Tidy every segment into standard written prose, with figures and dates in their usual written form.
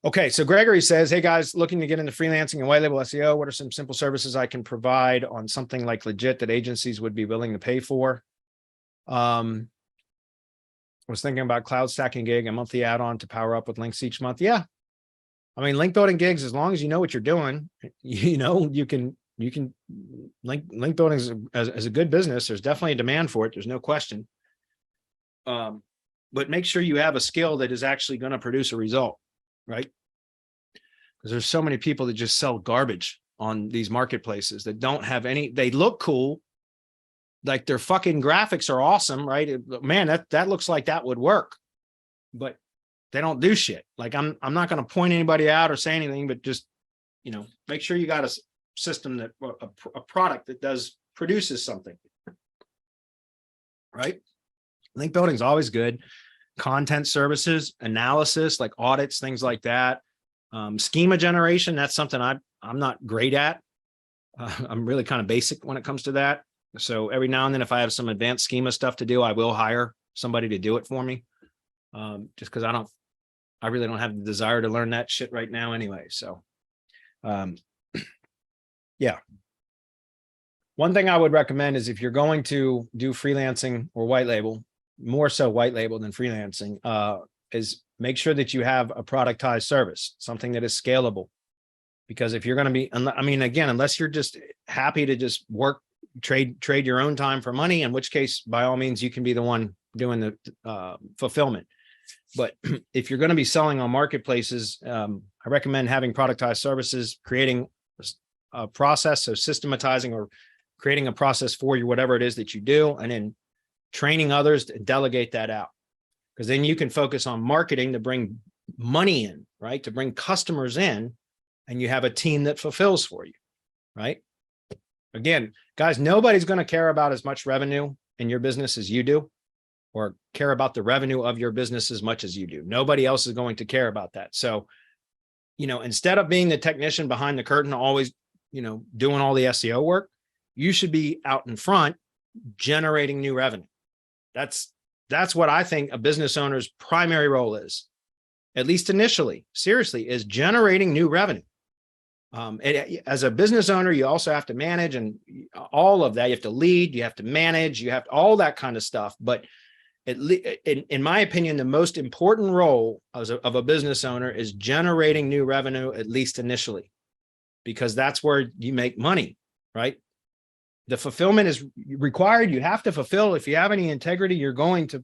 Okay, so Gregory says, hey guys, looking to get into freelancing and white label SEO. What are some simple services I can provide on something like Legit that agencies would be willing to pay for? I was thinking about cloud stacking gig, a monthly add-on to power up with links each month. Yeah. I mean, link building gigs, as long as you know what you're doing, you can link building as a good business. There's definitely a demand for it. There's no question. But make sure you have a skill that is actually going to produce a result, right? Because there's so many people that just sell garbage on these marketplaces that don't have any, they look cool. Like their fucking graphics are awesome, right? Man, that looks like that would work, but they don't do shit. Like I'm not going to point anybody out or say anything, but just, make sure you got a system that a product that produces something, right? Link building is always good. Content services, analysis, like audits, things like that. Schema generation, that's something I'm not great at. I'm really kind of basic when it comes to that. So every now and then, if I have some advanced schema stuff to do, I will hire somebody to do it for me. Just because I really don't have the desire to learn that shit right now anyway. So, yeah. One thing I would recommend is if you're going to do freelancing or white label, more so white label than freelancing, is make sure that you have a productized service, something that is scalable. Because if you're going to be, I mean, again, unless you're just happy to just trade your own time for money, in which case, by all means, you can be the one doing the fulfillment. But if you're going to be selling on marketplaces, I recommend having productized services, creating a process, so systematizing or creating a process for you, whatever it is that you do, and then training others to delegate that out. Because then you can focus on marketing to bring money in, right? To bring customers in, and you have a team that fulfills for you, right? Again, guys, nobody's going to care about as much revenue in your business as you do, or care about the revenue of your business as much as you do. Nobody else is going to care about that. So, instead of being the technician behind the curtain, always, doing all the SEO work, you should be out in front generating new revenue. That's what I think a business owner's primary role is, at least initially, seriously, is generating new revenue. As a business owner, you also have to manage and all of that. You have to lead, you have to manage, you have to, all that kind of stuff. But in my opinion, the most important role of a business owner is generating new revenue, at least initially, because that's where you make money, right? The fulfillment is required. You have to fulfill. If you have any integrity, you're going to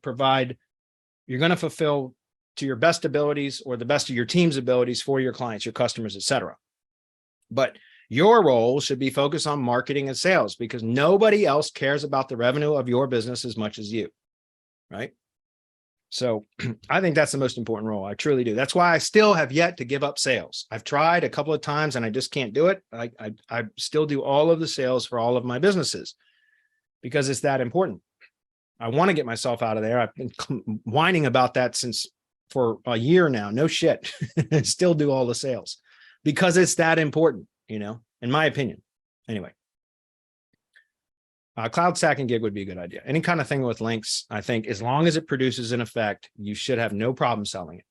fulfill to your best abilities or the best of your team's abilities for your clients, your customers, etc. But your role should be focused on marketing and sales, because nobody else cares about the revenue of your business as much as you, right? So I think that's the most important role. I truly do. That's why I still have yet to give up sales. I've tried a couple of times and I just can't do it. I still do all of the sales for all of my businesses because it's that important. I want to get myself out of there. I've been whining about that for a year now. No shit. Still do all the sales because it's that important, in my opinion. Anyway. Cloud stacking gig would be a good idea. Any kind of thing with links, I think, as long as it produces an effect, you should have no problem selling it.